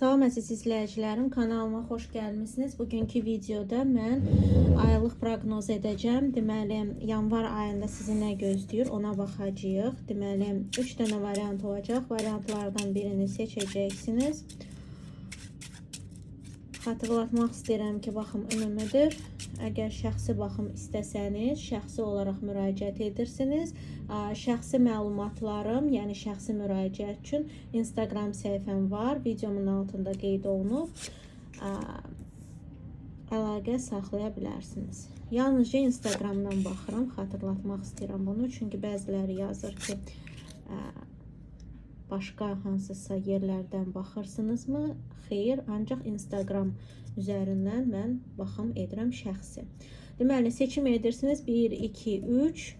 Salam əziz izləyicilərim, kanalıma xoş gəlmisiniz. Bugünkü videoda mən aylıq proqnoz edəcəm. Deməli, yanvar ayında sizi nə gözləyir, ona baxacağıq. Deməli, 3 dənə variant olacaq. Variantlardan birini seçəcəksiniz. Xatırlatmaq istəyirəm ki, baxım ümumidir. Əgər şəxsi baxım istəsəniz, şəxsi olaraq müraciət edirsiniz. Şəxsi məlumatlarım, yəni şəxsi müraciət üçün Instagram səhifəm var. Videomun altında qeyd olunub. Əlaqə saxlaya bilərsiniz. Yalnızca Instagramdan baxıram. Xatırlatmaq istəyirəm bunu. Çünki bəziləri yazır ki, başqa hansısa yerlərdən baxırsınızmı? Xeyr, ancaq Instagram üzərindən mən baxım edirəm şəxsi. Deməli, seçim edirsiniz 1, 2, 3.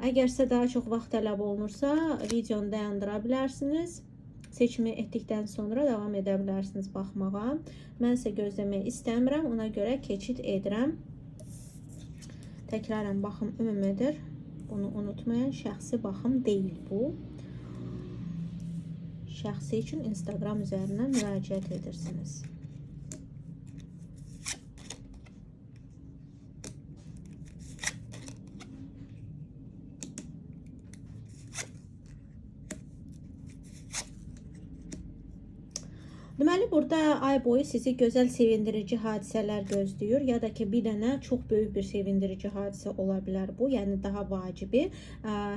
Əgərsə daha çox vaxt tələb olunursa, videonu dayandıra bilərsiniz. Seçimi etdikdən sonra davam edə bilərsiniz baxmağa. Mən isə gözləmək istəmirəm, ona görə keçid edirəm. Təkrarən baxım ümumidir. Bunu unutmayın, şəxsi baxım deyil bu. Şəxsi üçün Instagram üzərindən müraciət edirsiniz. Deməli, burada ay boyu sizi gözəl, sevindirici hadisələr gözləyir. Ya da ki, bir dənə çox böyük bir sevindirici hadisə ola bilər bu. Yəni, daha vacibi.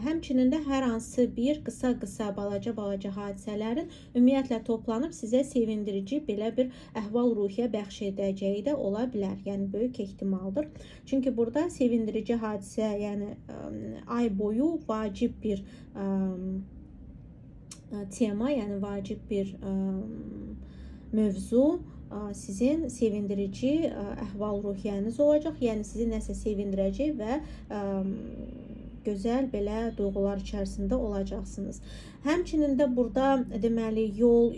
Həmçinin də hər hansı bir qısa-qısa, balaca-balaca hadisələrin ümumiyyətlə toplanıb sizə sevindirici belə bir əhval-ruhiyyə bəxş edəcəyi də ola bilər. Yəni, böyük ehtimaldır. Çünki burada sevindirici hadisə, yəni ay boyu vacib bir tema, yəni vacib bir mövzu sizin sevindirici əhval-ruhiyyəniz olacaq. Yəni sizi nəsə sevindirəcək və gözəl belə duyğular içərisində olacaqsınız. Həmçinin də burada deməli yol,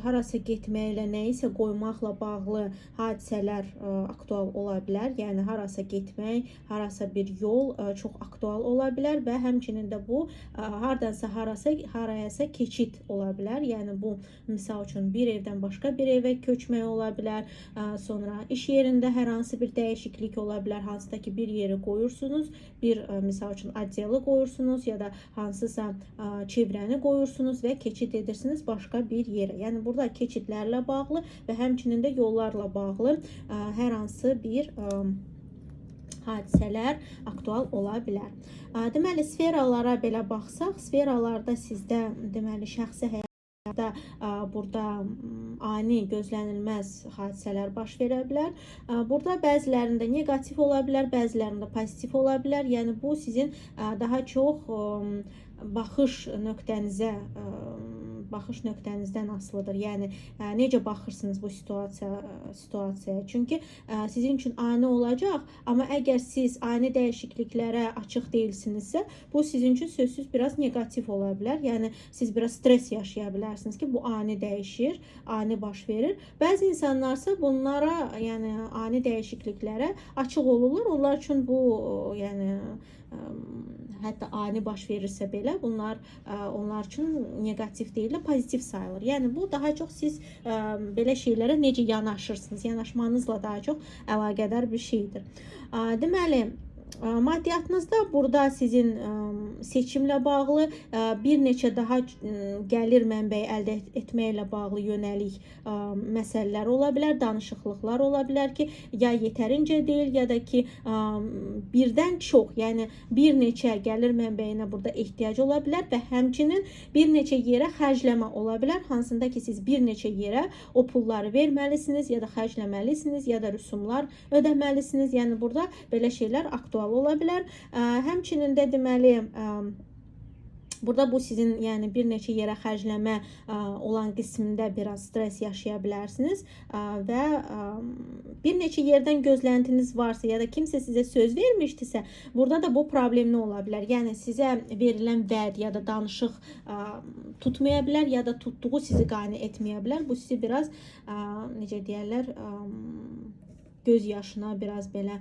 harasa getməklə, nəyisə qoymaqla bağlı hadisələr aktual ola bilər. Yəni harasa getmək, harasa bir yol çox aktual ola bilər və həmçinin də bu hardansa harayasa keçid ola bilər. Yəni bu misal üçün bir evdən başqa bir evə köçmək ola bilər. Sonra iş yerində hər hansı bir dəyişiklik ola bilər. Hansıda ki bir yeri qoyursunuz, bir misal üçün adyalı qoyursunuz ya da hansısa çevrəni qoyursunuz və keçid edirsiniz başqa bir yerə. Yəni burada keçidlərlə bağlı və həmçinin də yollarla bağlı hər hansı bir hadisələr aktual ola bilər. Deməli, sferalara belə baxsaq, sferalarda sizdə deməli şəxsi həyatda burada ani, gözlənilməz hadisələr baş verə bilər. Burada bəzilərində negativ ola bilər, bəzilərində pozitiv ola bilər. Yəni bu sizin daha çox baxış nöqtənizdən asılıdır. Yəni necə baxırsınız bu situasiyaya? Çünki sizin üçün ani olacaq, amma əgər siz ani dəyişikliklərə açıq deyilsinizsə, bu sizin üçün sözsüz biraz negativ ola bilər. Yəni siz biraz stres yaşaya bilərsiniz ki, bu ani dəyişir, ani baş verir. Bəzi insanlarsa bunlara, yəni ani dəyişikliklərə açıq olurlar. Onlar üçün bu, yəni hətta ani baş verirsə belə, bunlar onlar üçün negativ deyil də pozitiv sayılır. Yəni bu daha çox siz belə şeylərə necə yanaşırsınız, yanaşmanızla daha çox əlaqədar bir şeydir. Deməli, maddiyyatınızda burada sizin seçimlə bağlı bir neçə daha gəlir mənbəyi əldə etməklə bağlı yönəlik məsələlər ola bilər, danışıqlıqlar ola bilər ki, ya yetərincə deyil, ya da ki birdən çox, yəni bir neçə gəlir mənbəyinə burada ehtiyac ola bilər və həmçinin bir neçə yerə xərcləmə ola bilər, hansında ki siz bir neçə yerə o pulları verməlisiniz, ya da xərcləməlisiniz, ya da rüsumlar ödəməlisiniz. Yəni burada belə şeylər aktual ola bilər. Həmçinin də deməli burada bu sizin yəni bir neçə yerə xərcləmə olan qismində biraz stres yaşaya bilərsiniz və bir neçə yerdən gözləntiniz varsa ya da kimsə sizə söz vermişdisə, burada da bu problemli ola bilər. Yəni sizə verilən vəd ya da danışıq tutmaya bilər ya da tutduğu sizi qane etməyə bilər. Bu sizi biraz necə deyərlər, göz yaşına, biraz belə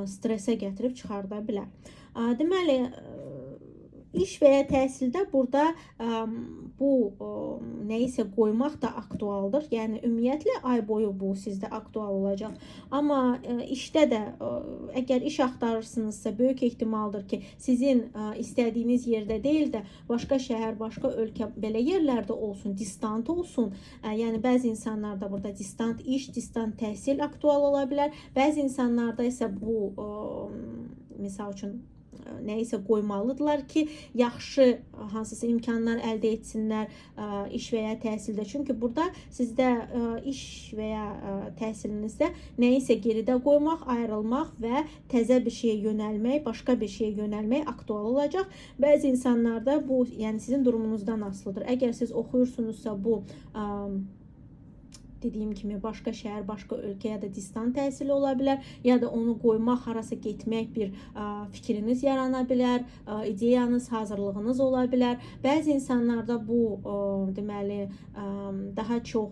stresə gətirib çıxarda bilər. Deməli, İş və ya təhsildə burada bu nəyisə qoymaq da aktualdır. Yəni ümumiyyətlə ay boyu bu sizdə aktual olacaq. Amma işdə də əgər iş axtarırsınızsa böyük ehtimaldır ki, sizin istədiyiniz yerdə deyil də başqa şəhər, başqa ölkə belə yerlərdə olsun, distant olsun. Yəni bəzi insanlarda burada distant iş, distant təhsil aktual ola bilər. Bəzi insanlarda isə bu misal üçün nəyisə qoymalıdırlar ki, yaxşı hansısa imkanlar əldə etsinlər iş və ya təhsildə. Çünki burada sizdə iş və ya təhsilinizdə nəyisə geridə qoymaq, ayrılmaq və təzə bir şeyə yönəlmək, başqa bir şeyə yönəlmək aktual olacaq. Bəzi insanlarda bu, yəni sizin durumunuzdan asılıdır. Əgər siz oxuyursunuzsa bu dediyim kimi başqa şəhər, başqa ölkə ya da distant təhsili ola bilər, ya da onu qoymaq, harasa getmək bir fikriniz yarana bilər, ideyanız, hazırlığınız ola bilər. Bəzi insanlarda bu deməli daha çox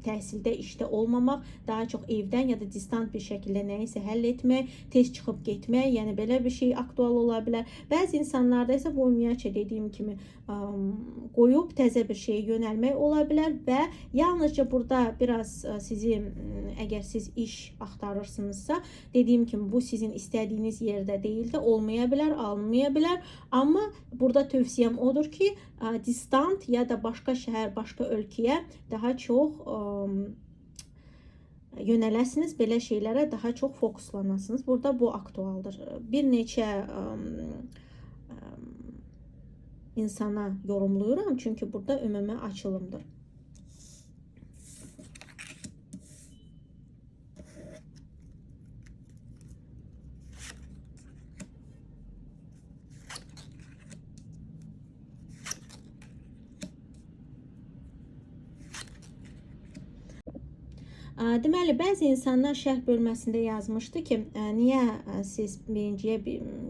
təhsildə, işdə olmamaq, daha çox evdən ya da distant bir şəkildə nəyisə həll etmək, tez çıxıb getmək, yəni belə bir şey aktual ola bilər. Bəzi insanlarda isə bu ümumiyyətcə dediyim kimi qoyub təzə bir şeyə yönəlmək ola bilər və yalnızca burada biraz sizi, əgər siz iş axtarırsınızsa, dediyim kimi bu sizin istədiyiniz yerdə deyil də olmaya bilər, alınmaya bilər. Amma burada tövsiyəm odur ki, distant ya da başqa şəhər, başqa ölkəyə daha çox yönələsiniz, belə şeylərə daha çox fokuslanasınız. Burada bu aktualdır. Bir neçə insana yorumluyuram, çünki burada ümumi açılımdır. Deməli, bəzi insanlar şərh bölməsində yazmışdı ki, niyə siz birinciyə,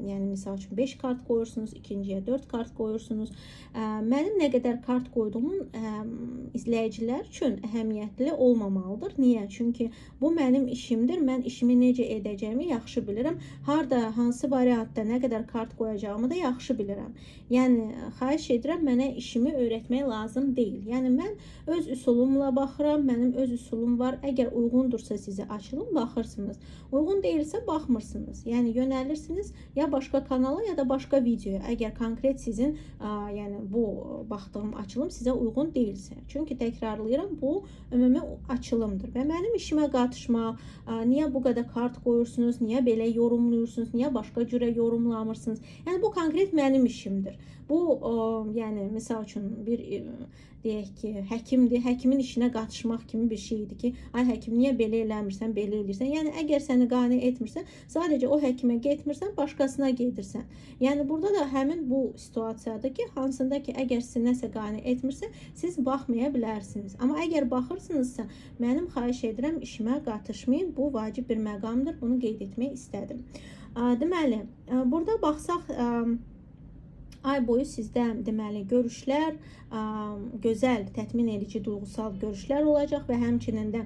yəni misal üçün 5 kart qoyursunuz, ikinciyə 4 kart qoyursunuz. Mənim nə qədər kart qoyduğumun izləyicilər üçün əhəmiyyətli olmamalıdır. Niyə? Çünki bu mənim işimdir. Mən işimi necə edəcəyimi yaxşı bilirəm. Harda, hansı variantda nə qədər kart qoyacağımı da yaxşı bilirəm. Yəni, xahiş edirəm, mənə işimi öyrətmək lazım deyil. Yəni, mən öz üsulumla baxıram, mənim öz üsulum var. Əgər uyğundursa sizə açılım, baxırsınız. Uyğun deyilsə, baxmırsınız. Yəni, yönəlirsiniz ya başqa kanala, ya da başqa videoya. Əgər konkret sizin, yəni bu baxdığım açılım sizə uyğun deyilsə. Çünki təkrarlayıram, bu ümumi açılımdır və mənim işimə qatışmaq, niyə bu qədər kart qoyursunuz, niyə belə yorumluyursunuz, niyə başqa cürə yorumlamırsınız. Yəni, bu konkret mənim işimdir. Bu, yəni, misal üçün bir deyək ki, həkimdir, həkimin işinə qatışmaq kimi bir şeydir ki, ay həkim, niyə belə eləmirsən, belə eləyirsən? Yəni, əgər səni qane etmirsən, sadəcə o həkimə getmirsən, başqasına gedirsən. Yəni, burada da həmin bu situasiyadır ki, hansında ki, əgər sizi nəsə qane etmirsə, siz baxmaya bilərsiniz. Amma əgər baxırsınızsa, mənim xahiş edirəm, işimə qatışmayın, bu vacib bir məqamdır, bunu qeyd etmək istədim. Deməli, burada baxsaq, ay boyu sizdə deməli görüşlər, gözəl, tətmin edici, duyğusal görüşlər olacaq və həmçinin də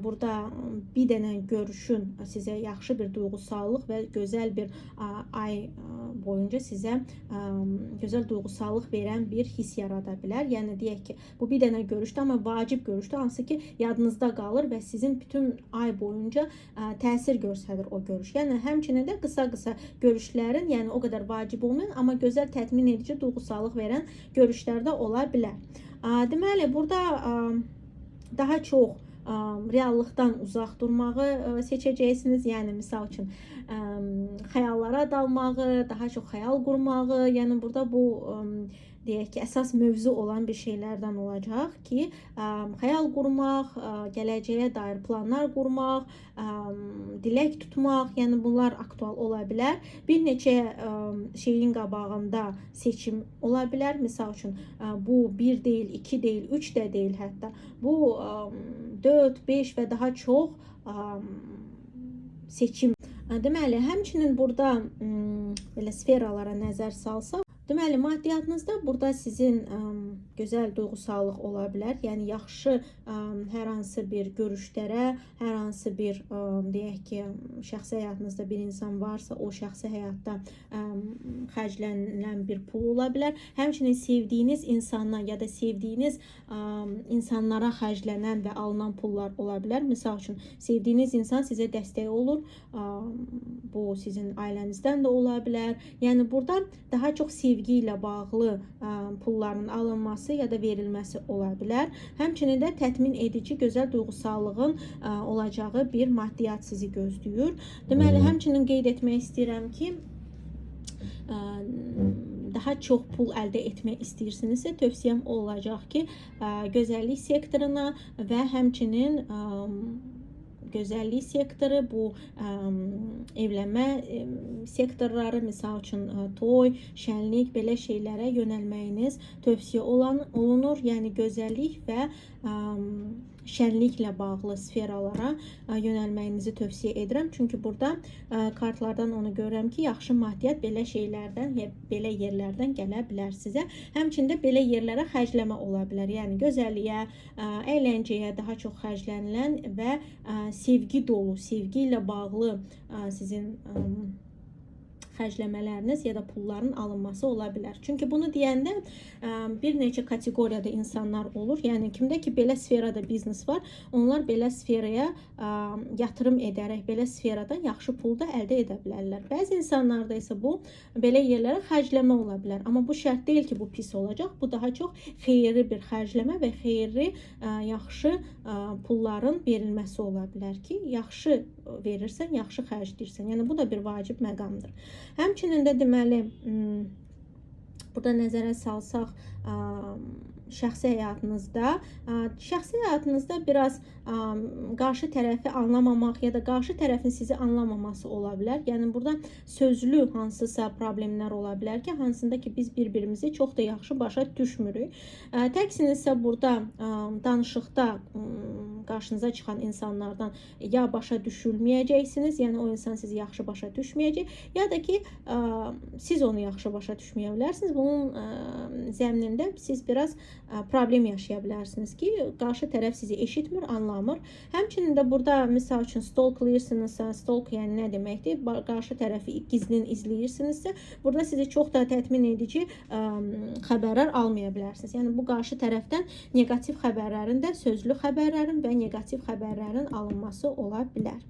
burada bir dənə görüşün sizə yaxşı bir duyğusallıq və gözəl bir ay boyunca sizə gözəl duyğusallıq verən bir his yarada bilər. Yəni deyək ki, bu bir dənə görüşdür, amma vacib görüşdür, hansı ki yadınızda qalır və sizin bütün ay boyunca təsir göstərir o görüş. Yəni həmçinin də qısa-qısa görüşlərin, yəni o qədər vacib olmayan, amma gözəl tətmin edici, duyğusallıq verən görüşlərdə ola bilər. Deməli, burada daha çox reallıqdan uzaq durmağı seçəcəksiniz. Yəni, misal üçün, xəyallara dalmağı, daha çox xəyal qurmağı, yəni burada bu deyək ki, əsas mövzu olan bir şeylərdən olacaq ki, xəyal qurmaq, gələcəyə dair planlar qurmaq, dilək tutmaq, yəni bunlar aktual ola bilər. Bir neçə şeyin qabağında seçim ola bilər. Misal üçün, bu 1 deyil, 2 deyil, 3 də deyil hətta. Bu 4, 5 və daha çox seçim. Deməli, həmçinin burada belə sferalara nəzər salsaq, Deməli, maddiyyatınızda burada sizin gözəl duyğusallıq ola bilər. Yəni yaxşı hər hansı bir görüşlərə, hər hansı bir deyək ki, şəxsi həyatınızda bir insan varsa, o şəxsi həyatda xərclənilən bir pul ola bilər. Həmçinin sevdiyiniz insandan ya da sevdiyiniz insanlara xərclənən və alınan pullar ola bilər. Misal üçün, sevdiyiniz insan sizə dəstək olur. Bu sizin ailənizdən də ola bilər. Yəni burada daha çox sevgi ilə bağlı pulların alınması ya da verilməsi ola bilər. Həmçinin də təmin edici, gözəl duyğusallığın olacağı bir maddiyyat sizi gözləyir. Deməli, həmçinin qeyd etmək istəyirəm ki, daha çox pul əldə etmək istəyirsinizsə, tövsiyəm olacaq ki, gözəllik sektoruna və həmçinin gözəllik sektoru, bu evlənmə sektorları, misal üçün toy, şənlik, belə şeylərə yönəlməyiniz tövsiyə olunur. Yəni gözəllik və şənliklə bağlı sferalara yönəlməyinizi tövsiyə edirəm. Çünki burada kartlardan onu görürəm ki, yaxşı maddiyyat belə şeylərdən, belə yerlərdən gələ bilər sizə. Həmçində belə yerlərə xərcləmə ola bilər. Yəni gözəlliyə, əyləncəyə daha çox xərclənilən və sevgi dolu, sevgi ilə bağlı sizin xərcləmələriniz ya da pulların alınması ola bilər. Çünki bunu deyəndə bir neçə kateqoriyada insanlar olur. Yəni kimdə ki belə sferada biznes var, onlar belə sferaya yatırım edərək belə sferadan yaxşı pul da əldə edə bilərlər. Bəzi insanlarda isə bu belə yerlərə xərcləmə ola bilər. Amma bu şərt deyil ki, bu pis olacaq. Bu daha çox xeyirli bir xərcləmə və xeyirli yaxşı pulların verilməsi ola bilər ki, yaxşı verirsən, yaxşı xərcləyirsən. Yəni bu da bir vacib məqamdır. Həmçinin də deməli, burada nəzərə salsaq, şəxsi həyatınızda biraz qarşı tərəfi anlamamaq ya da qarşı tərəfin sizi anlamaması ola bilər. Yəni burada sözlü hansısa problemlər ola bilər ki, hansında ki biz bir-birimizi çox da yaxşı başa düşmürük. Təksinizsə burada danışıqda qarşınıza çıxan insanlardan ya başa düşülməyəcəksiniz, yəni o insan sizi yaxşı başa düşməyəcək, ya da ki siz onu yaxşı başa düşməyə bilərsiniz. Bunun zəminində siz biraz problem yaşaya bilərsiniz ki, qarşı tərəf sizi eşitmir, anlamır. Həmçinin də burada misal üçün stalklayırsınızsa, stalk yəni nə deməkdir? Qarşı tərəfi gizlin izləyirsinizsə, burada sizi çox da təmin edici xəbərlər almaya bilərsiniz. Yəni bu qarşı tərəfdən negativ xəbərlərin də sözlü xəbərlərin və negativ xəbərlərin alınması ola bilər.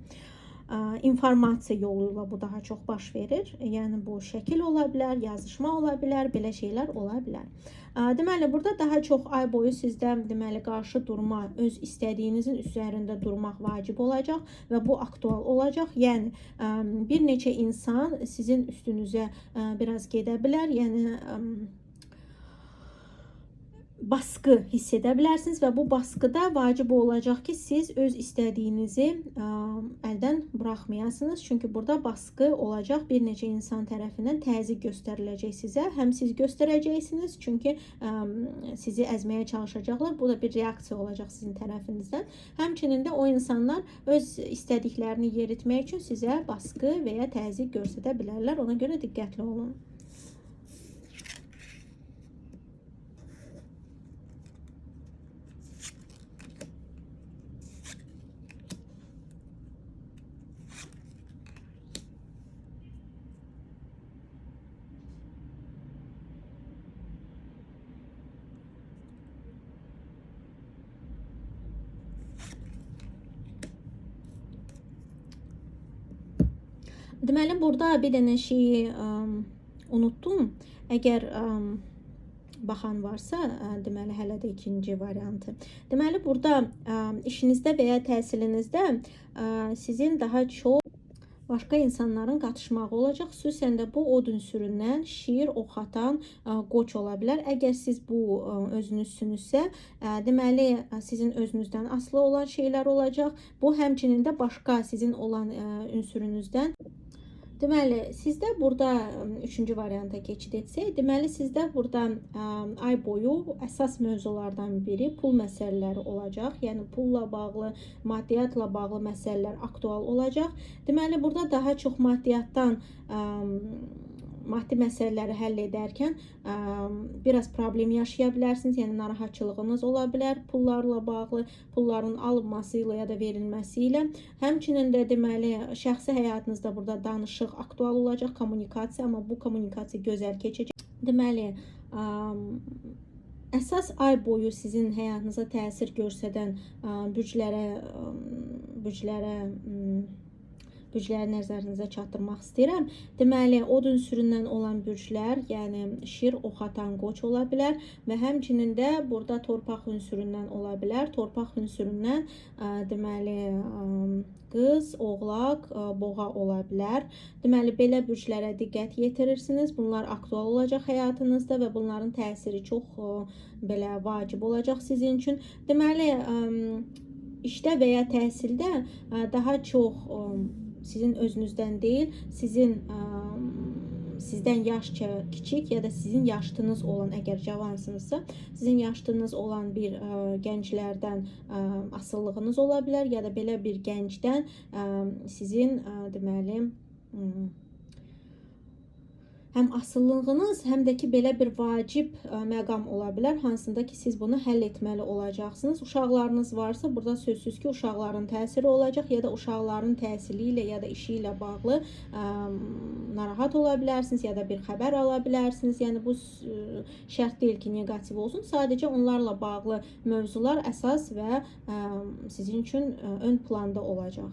İnformasiya yoluyla bu daha çox baş verir. Yəni bu şəkil ola bilər, yazışma ola bilər, belə şeylər ola bilər. Deməli, burada daha çox ay boyu sizdə deməli qarşı durma, öz istədiyinizin üzərində durmaq vacib olacaq və bu aktual olacaq. Yəni bir neçə insan sizin üstünüzə biraz gedə bilər. Yəni baskı hiss edə bilərsiniz və bu baskıda vacib olacaq ki, siz öz istədiyinizi əldən buraxmayasınız. Çünki burada baskı olacaq, bir neçə insan tərəfindən təzyiq göstəriləcək sizə. Həm siz göstərəcəksiniz, çünki sizi əzməyə çalışacaqlar. Bu da bir reaksiya olacaq sizin tərəfinizdən. Həmçinin də o insanlar öz istədiklərini yeritmək üçün sizə baskı və ya təzyiq göstərə bilərlər. Ona görə diqqətli olun. Deməli, burada bir dənə şeyi unutdum. Əgər baxan varsa, deməli, hələ də ikinci variantı. Deməli, burada işinizdə və ya təhsilinizdə sizin daha çox başqa insanların qatışmağı olacaq. Xüsusən də bu od ünsüründən şir, ox atan qoç ola bilər. Əgər siz bu özünüzsünüzsə, deməli, sizin özünüzdən asılı olan şeylər olacaq. Bu, həmçinin də başqa sizin olan ünsürünüzdən. Deməli, sizdə burada üçüncü varianta keçid etsək, deməli, sizdə burada ay boyu əsas mövzulardan biri pul məsələləri olacaq. Yəni, pulla bağlı, maddiyyatla bağlı məsələlər aktual olacaq. Deməli, burada daha çox maddi məsələləri həll edərkən biraz problem yaşaya bilərsiniz. Yəni narahatçılığınız ola bilər pullarla bağlı, pulların alınması ilə ya da verilməsi ilə. Həmçinin də deməli şəxsi həyatınızda burada danışıq aktual olacaq, kommunikasiya, amma bu kommunikasiya gözəl keçəcək. Deməli, əsas ay boyu sizin həyatınıza təsir göstərən bürcləri nəzərinizə çatdırmaq istəyirəm. Deməli, od ünsüründən olan bürclər, yəni şir, oxatan, qoç ola bilər və həmçinin də burada torpaq ünsüründən ola bilər. Torpaq ünsüründən deməli qız, oğlaq, boğa ola bilər. Deməli, belə bürclərə diqqət yetirirsiniz. Bunlar aktual olacaq həyatınızda və bunların təsiri çox belə vacib olacaq sizin üçün. Deməli, işdə və ya təhsildə daha çox sizin özünüzdən deyil, sizdən yaşca kiçik ya da sizin yaşıtınız olan, əgər cavansınızsa, sizin yaşıtınız olan bir gənclərdən asıllığınız ola bilər ya da belə bir gəncdən sizin deməli həm asıllığınız, həm də ki, belə bir vacib məqam ola bilər, hansında ki, siz bunu həll etməli olacaqsınız. Uşaqlarınız varsa, burada sözsüz ki, uşaqların təsiri olacaq ya da uşaqların təhsili ilə ya da işi ilə bağlı narahat ola bilərsiniz ya da bir xəbər ala bilərsiniz. Yəni, bu şərt deyil ki, negativ olsun. Sadəcə onlarla bağlı mövzular əsas və sizin üçün ön planda olacaq.